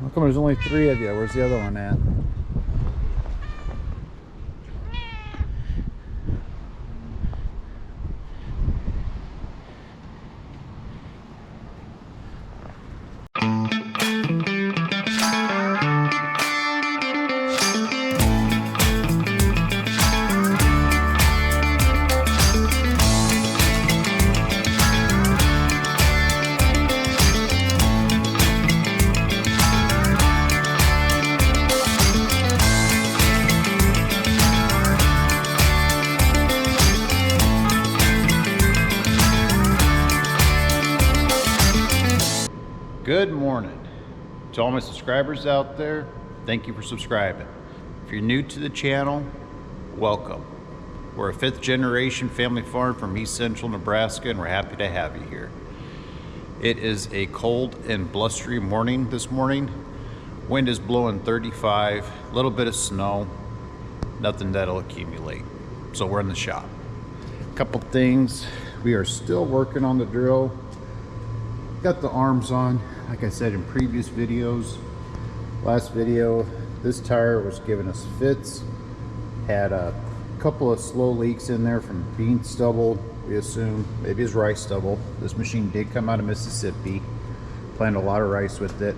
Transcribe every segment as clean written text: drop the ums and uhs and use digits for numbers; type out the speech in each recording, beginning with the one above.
How come there's only 3 of you? Where's the other one at? Good morning to all my subscribers out there. Thank you for subscribing. If you're new to the channel, welcome. We're a 5th generation family farm from East Central Nebraska, and we're happy to have you here. It is a cold and blustery morning this morning. Wind is blowing 35, a little bit of snow, nothing that'll accumulate. So we're in the shop. A couple things. We are still working on the drill. Got the arms on, like I said in previous videos. Last video, this tire was giving us fits. Had a couple of slow leaks in there from bean stubble, we assume. Maybe it's rice stubble. This machine did come out of Mississippi. Planted a lot of rice with it.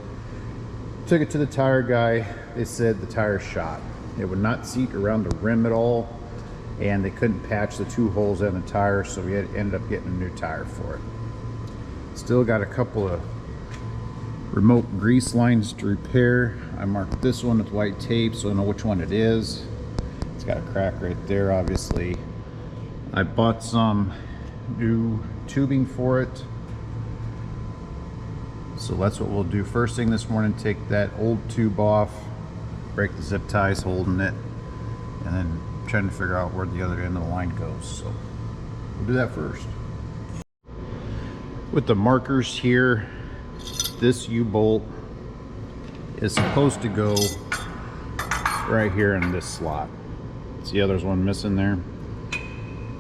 Took it to the tire guy. They said the tire shot. It would not seat around the rim at all, and they couldn't patch the 2 holes in the tire, so we ended up getting a new tire for it. Still got a couple of remote grease lines to repair. I marked this one with white tape so I know which one it is. It's got a crack right there, obviously. I bought some new tubing for it. So that's what we'll do first thing this morning. Take that old tube off, break the zip ties holding it, and then trying to figure out where the other end of the line goes. So we'll do that first. With the markers here, this U-bolt is supposed to go right here in this slot. See how there's one missing there?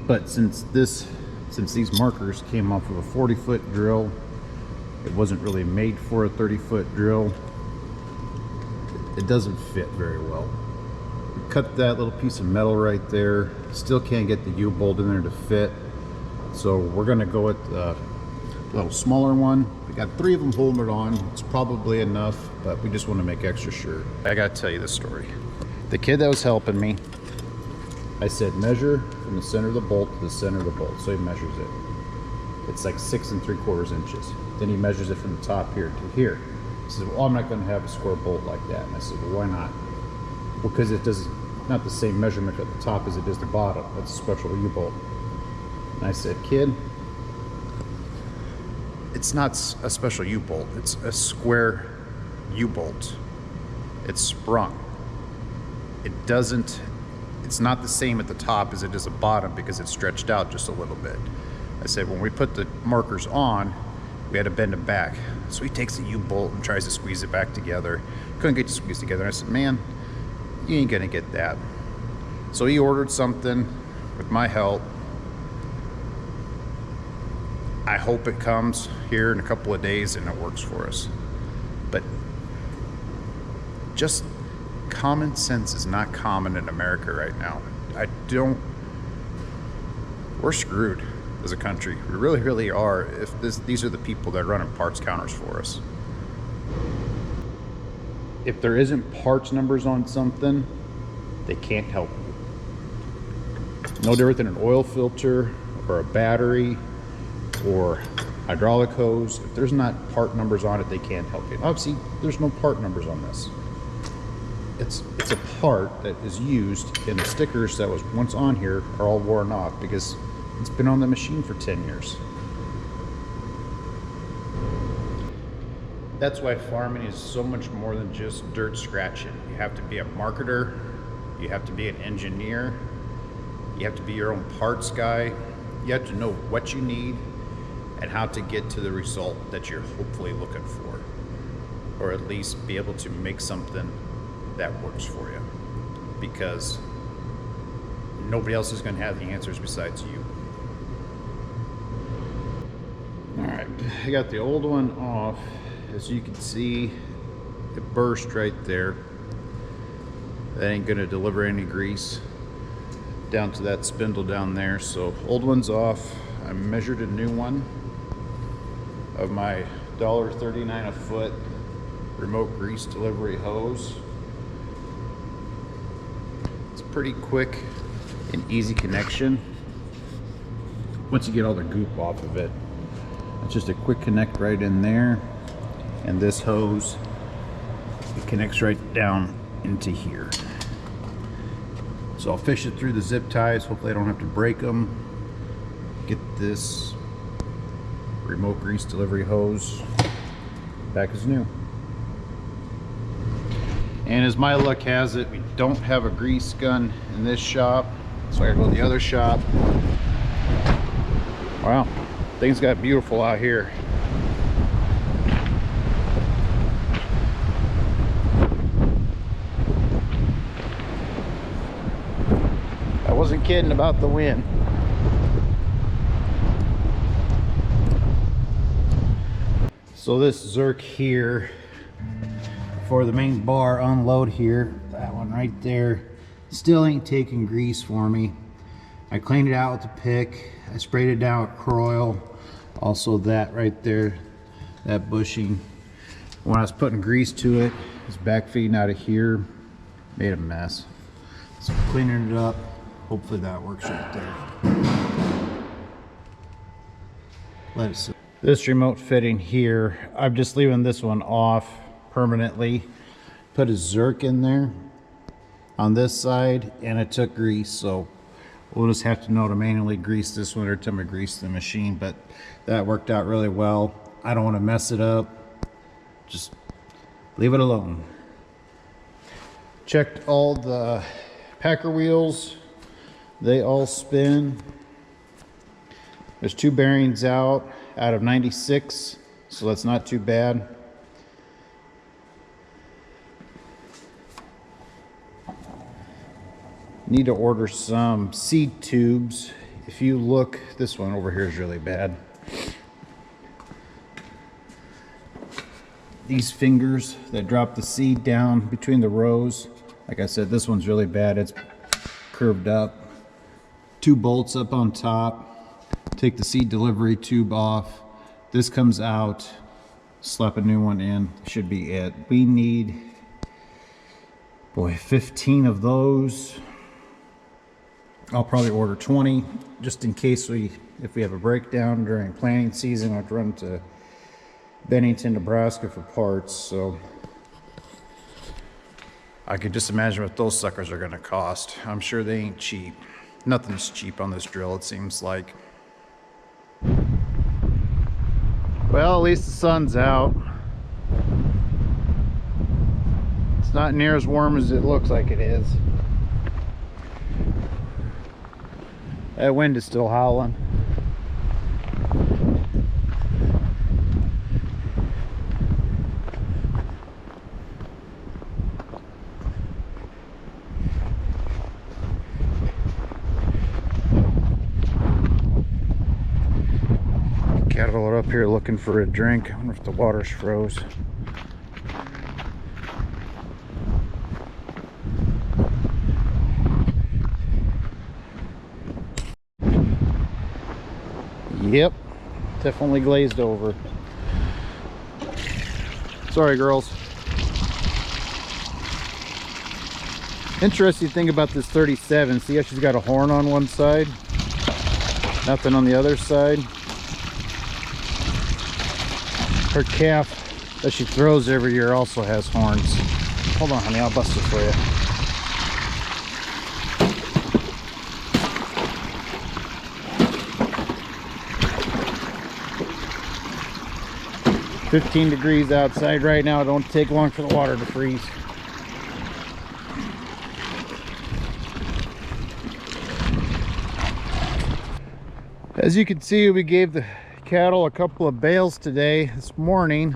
But since these markers came off of a 40-foot drill, it wasn't really made for a 30-foot drill. It doesn't fit very well. We cut that little piece of metal right there. Still can't get the U-bolt in there to fit. So we're gonna go with the little smaller one. We got 3 of them holding it on. It's probably enough, but we just want to make extra sure. I gotta tell you this story. The kid that was helping me, I said measure from the center of the bolt to the center of the bolt. So he measures it. It's like 6 3/4 inches. Then he measures it from the top here to here. He says, well, I'm not going to have a square bolt like that. And I said, well, why not? Well, because it does not the same measurement at the top as it is the bottom. That's a special U-bolt. And I said, kid, it's not a special U-bolt, it's a square U-bolt. It's sprung. It's not the same at the top as it is at the bottom because it's stretched out just a little bit. I said when we put the markers on, we had to bend them back. So he takes the U-bolt and tries to squeeze it back together. Couldn't get to squeeze together. And I said, man, you ain't gonna get that. So he ordered something with my help. I hope it comes here in a couple of days and it works for us. But just common sense is not common in America right now. We're screwed as a country. We really, really are if these are the people that are running parts counters for us. If there isn't parts numbers on something, they can't help you. No different than an oil filter or a battery or hydraulic hose. If there's not part numbers on it, they can't help you. Obviously, there's no part numbers on this. It's a part that is used, and the stickers that was once on here are all worn off because it's been on the machine for 10 years. That's why farming is so much more than just dirt scratching. You have to be a marketer, you have to be an engineer, you have to be your own parts guy, you have to know what you need and how to get to the result that you're hopefully looking for, or at least be able to make something that works for you, because nobody else is going to have the answers besides you. All right, I got the old one off. As you can see, it burst right there. That ain't gonna deliver any grease down to that spindle down there. So old one's off. I measured a new one of my $1.39 a foot remote grease delivery hose. It's pretty quick and easy connection once you get all the goop off of it. It's just a quick connect right in there, and this hose, it connects right down into here. So I'll fish it through the zip ties. Hopefully I don't have to break them. Get this remote grease delivery hose back as new. And as my luck has it, we don't have a grease gun in this shop, so I gotta go to the other shop. Wow, things got beautiful out here. I wasn't kidding about the wind. So this Zerk here for the main bar unload here, that one right there, still ain't taking grease for me. I cleaned it out with the pick. I sprayed it down with Croil. Also that right there, that bushing. When I was putting grease to it, it's back feeding out of here. Made a mess. So cleaning it up. Hopefully that works right there. Let it sit. This remote fitting here, I'm just leaving this one off permanently. Put a Zerk in there on this side, and it took grease, so we'll just have to know to manually grease this one every time I grease the machine. But that worked out really well. I don't want to mess it up. Just leave it alone. Checked all the packer wheels. They all spin. There's 2 bearings out of 96, so that's not too bad. Need to order some seed tubes. If you look, this one over here is really bad. These fingers that drop the seed down between the rows, like I said, this one's really bad. It's curved up. 2 bolts up on top. Take the seed delivery tube off. This comes out. Slap a new one in. Should be it. We need, boy, 15 of those. I'll probably order 20 just in case if we have a breakdown during planting season. I'd run to Bennington, Nebraska for parts. So I could just imagine what those suckers are going to cost. I'm sure they ain't cheap. Nothing's cheap on this drill, it seems like. Well, at least the sun's out. It's not near as warm as it looks like it is. That wind is still howling. Cattle are up here looking for a drink. I wonder if the water's froze. Yep, definitely glazed over. Sorry, girls. Interesting thing about this 37, see how she's got a horn on one side, nothing on the other side. Her calf that she throws every year also has horns. Hold on, honey, I'll bust it for you. $15 degrees outside right now. It don't take long for the water to freeze. As you can see, we gave the cattle a couple of bales today, this morning.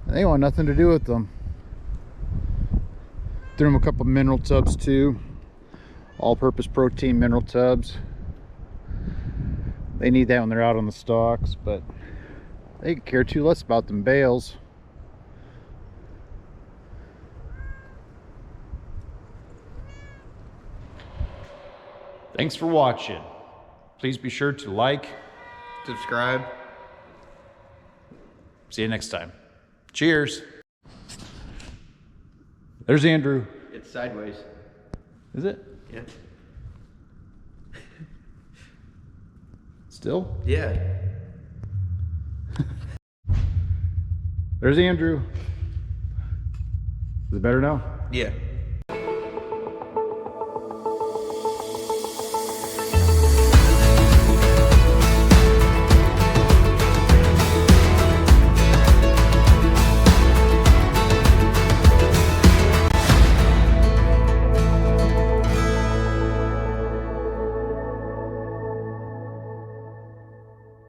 They want nothing to do with them. Threw them a couple of mineral tubs too. All-purpose protein mineral tubs. They need that when they're out on the stalks, but they could care too less about them bales. Thanks for watching. Please be sure to like, Subscribe. see you next time. Cheers. There's Andrew. It's sideways. Is it? Yeah. Still? Yeah. There's Andrew. Is it better now? Yeah.